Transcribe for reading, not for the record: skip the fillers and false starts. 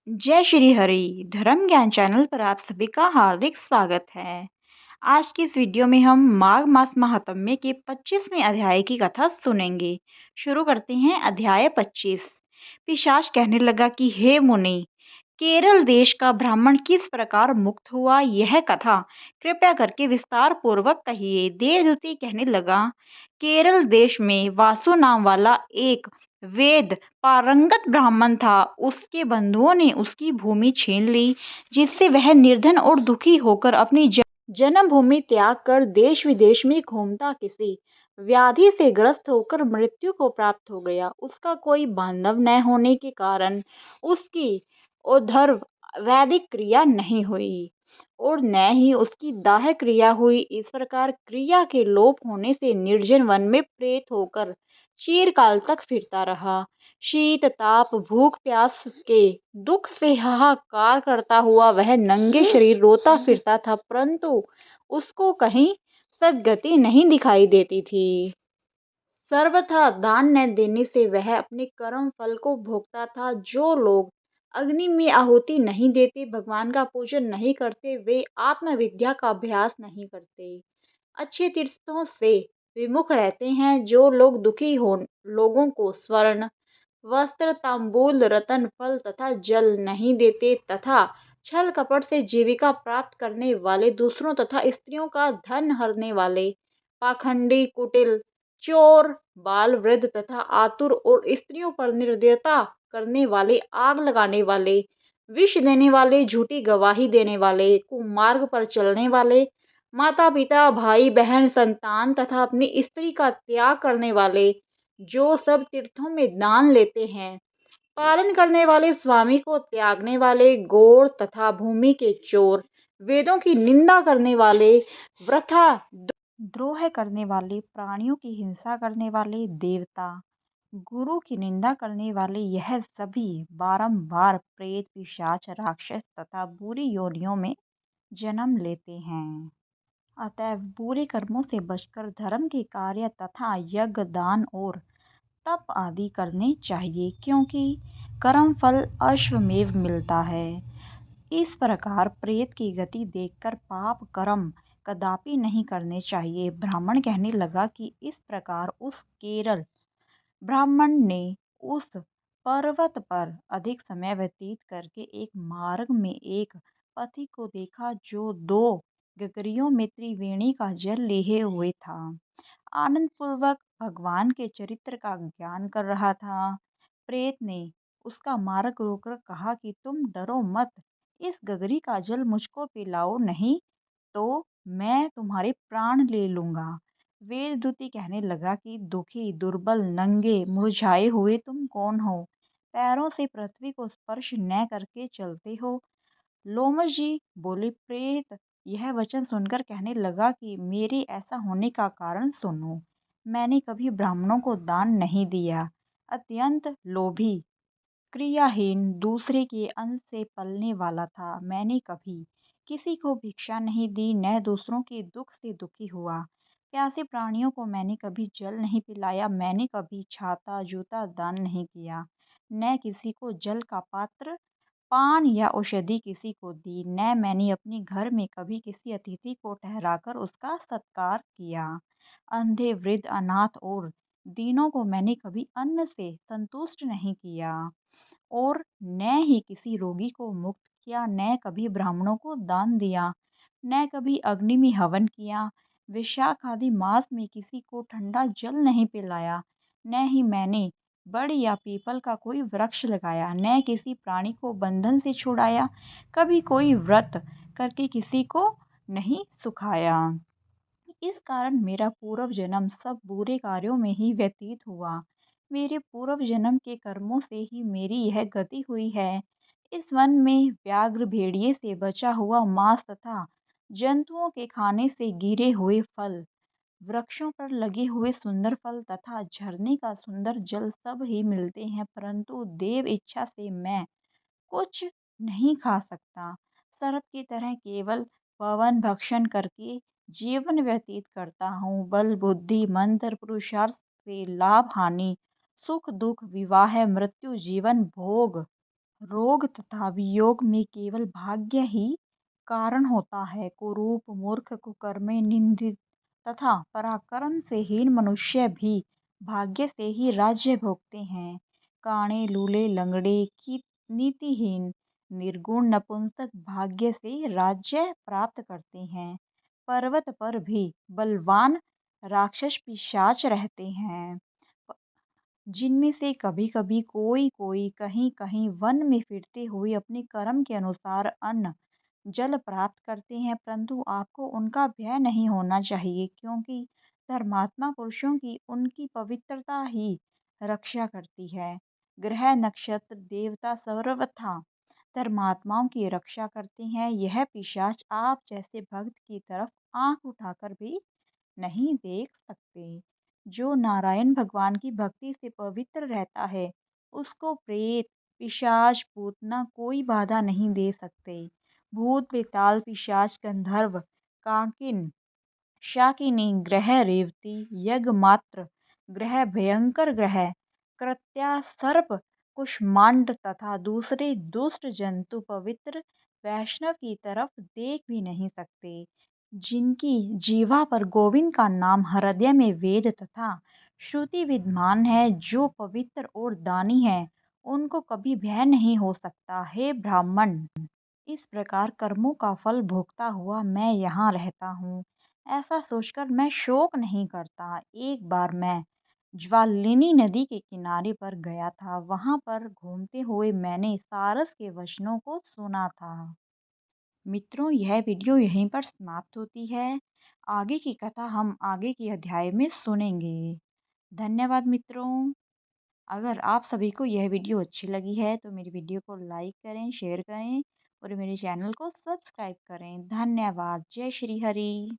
जय श्री हरि धर्म ज्ञान चैनल पर आप सभी का हार्दिक स्वागत है। आज की इस वीडियो में हम माघ मास महात्म्य के 25वें अध्याय की कथा सुनेंगे। शुरू करते हैं अध्याय 25। पिशाच कहने लगा कि हे मुनि, केरल देश का ब्राह्मण किस प्रकार मुक्त हुआ, यह कथा कृपया करके विस्तार पूर्वक कहिए। देवदूती कहने लगा, केरल देश में वासु नाम वाला एक वेद पारंगत ब्राह्मण था। उसके बंधुओं ने उसकी भूमि छीन ली, जिससे वह निर्धन और दुखी होकर अपनी जन्मभूमि त्याग कर देश विदेश में घूमता किसी व्याधि से ग्रस्त होकर मृत्यु को प्राप्त हो गया। उसका कोई बांधव न होने के कारण उसकी उधर वैदिक क्रिया नहीं हुई और न ही उसकी दाह क्रिया हुई। इस प्रकार क्रिया के लोप होने से निर्जन वन में प्रेत होकर चिरकाल तक फिरता रहा। शीत ताप भूख प्यास के दुख से हाहाकार करता हुआ वह नंगे शरीर रोता फिरता था, परंतु उसको कहीं सद्गति नहीं दिखाई देती थी। सर्वथा दान न देने से वह अपने कर्म फल को भोगता था। जो लोग अग्नि में आहुति नहीं देते, भगवान का पूजन नहीं करते, वे आत्मविद्या का अभ्यास नहीं करते, अच्छे तीर्थों से विमुख रहते हैं। जो लोग दुखी हो लोगों को स्वर्ण वस्त्र तांबूल रतन फल तथा जल नहीं देते तथा छल कपट से जीविका प्राप्त करने वाले, दूसरों तथा स्त्रियों का धन हरने वाले, पाखंडी कुटिल चोर बाल वृद्ध तथा आतुर और स्त्रियों पर निर्दयता करने वाले, आग लगाने वाले, विष देने वाले, झूठी गवाही देने वाले, कुमार्ग पर चलने वाले, माता पिता भाई बहन संतान तथा अपनी स्त्री का त्याग करने वाले, जो सब तीर्थों में दान लेते हैं, पालन करने वाले, स्वामी को त्यागने वाले, गौर तथा भूमि के चोर, वेदों की निंदा करने वाले, वृथा द्रोह करने वाले, प्राणियों की हिंसा करने वाले, देवता गुरु की निंदा करने वाले, यह सभी बारंबार प्रेत पिशाच राक्षस तथा बुरी योनियों में जन्म लेते हैं। अतएव बुरे कर्मों से बचकर धर्म के कार्य तथा यज्ञ दान और तप आदि करने चाहिए, क्योंकि कर्म फल अश्वमेव मिलता है। इस प्रकार प्रेत की गति देखकर पाप कर्म कदापि नहीं करने चाहिए। ब्राह्मण कहने लगा कि इस प्रकार उस केरल ब्राह्मण ने उस पर्वत पर अधिक समय व्यतीत करके एक मार्ग में एक पथिक को देखा, जो 2 गगरियों में त्रिवेणी का जल लिए हुए था। आनंद पूर्वक भगवान के चरित्र का ज्ञान कर रहा था। प्रेत ने उसका मार्ग रोककर कहा कि तुम डरो मत, इस गगरी का जल मुझको पिलाओ, नहीं तो मैं तुम्हारे प्राण ले लूंगा। वेददूती कहने लगा कि दुखी दुर्बल नंगे मुरझाए हुए तुम कौन हो, पैरों से पृथ्वी को स्पर्श न करके चलते हो। लोमश जी बोले, प्रेत यह वचन सुनकर कहने लगा कि मेरे ऐसा होने का कारण सुनो। मैंने कभी ब्राह्मणों को दान नहीं दिया, अत्यंत लोभी क्रियाहीन, दूसरे के अन्न से पलने वाला था। मैंने कभी किसी को भिक्षा नहीं दी, न दूसरों के दुख से दुखी हुआ। प्यासे प्राणियों को मैंने कभी जल नहीं पिलाया। मैंने कभी छाता जूता दान नहीं किया, न किसी को जल का पात्र पान या औषधि किसी को दी, न मैंने अपने घर में कभी किसी अतिथि को ठहराकर उसका सत्कार किया। अंधे वृद्ध अनाथ और दीनों को मैंने कभी अन्न से संतुष्ट नहीं किया और न ही किसी रोगी को मुक्त किया, न कभी ब्राह्मणों को दान दिया, न कभी अग्नि में हवन किया। विशाख आदि मास में किसी को ठंडा जल नहीं पिलाया, न ही मैंने बड़ या पीपल का कोई वृक्ष लगाया, न किसी प्राणी को बंधन से छुड़ाया, कभी कोई व्रत करके किसी को नहीं सुखाया। इस कारण मेरा पूर्व जन्म सब बुरे कार्यों में ही व्यतीत हुआ। मेरे पूर्व जन्म के कर्मों से ही मेरी यह गति हुई है। इस वन में व्याघ्र भेड़िए से बचा हुआ मांस तथा जंतुओं के खाने से गिरे हुए फल, वृक्षों पर लगे हुए सुंदर फल तथा झरने का सुंदर जल सब ही मिलते हैं, परंतु देव इच्छा से मैं कुछ नहीं खा सकता। शरत की तरह केवल पवन भक्षण करके जीवन व्यतीत करता हूँ। बल बुद्धि मंत्र पुरुषार्थ से लाभ हानि, सुख दुख, विवाह मृत्यु, जीवन भोग रोग तथा वियोग में केवल भाग्य ही कारण होता है। कुरूप, मूर्ख, कुकर्मे, निंदित तथा पराक्रम से हीन मनुष्य भी भाग्य से ही राज्य भोगते हैं। काणे, लूले, लंगड़े की नीतिहीन, निर्गुण, नपुंसक भाग्य से राज्य प्राप्त करते हैं। पर्वत पर भी बलवान राक्षस पिशाच रहते हैं, जिनमें से कभी-कभी कोई-कोई, कहीं-कहीं वन में फिरते हुए अपने कर्म के अनुसार अन्न, जल प्राप्त करते हैं, परंतु आपको उनका भय नहीं होना चाहिए, क्योंकि धर्मात्मा पुरुषों की उनकी पवित्रता ही रक्षा करती है। ग्रह, नक्षत्र, देवता सर्वथा धर्मात्माओं की रक्षा करते हैं। यह पिशाच आप जैसे भक्त की तरफ आंख उठाकर भी नहीं देख सकते। जो नारायण भगवान की भक्ति से पवित्र रहता है, उसको प्रेत, पिशाच, पूतना कोई बाधा नहीं दे सकते। भूत, बेताल, पिशाच, गंधर्व, काकिन, शाकिनी ग्रह, रेवती, यज्ञमात्र ग्रह, भयंकर ग्रह, कृत्या, सर्प, कुष्मांड तथा दूसरे दुष्ट जंतु पवित्र वैष्णव की तरफ देख भी नहीं सकते। जिनकी जीवा पर गोविंद का नाम, हृदय में वेद तथा श्रुति विद्यमान है, जो पवित्र और दानी है, उनको कभी भय नहीं हो सकता। हे ब्राह्मण, इस प्रकार कर्मों का फल भोगता हुआ मैं यहाँ रहता हूँ, ऐसा सोचकर मैं शोक नहीं करता। एक बार मैं ज्वालिनी नदी के किनारे पर गया था। वहां पर घूमते हुए मैंने सारस के वचनों को सुना था। मित्रों, यह वीडियो यहीं पर समाप्त होती है। आगे की कथा हम आगे के अध्याय में सुनेंगे। धन्यवाद मित्रों। अगर आप सभी को यह वीडियो अच्छी लगी है तो मेरी वीडियो को लाइक करें, शेयर करें और मेरे चैनल को सब्सक्राइब करें। धन्यवाद। जय श्री हरि।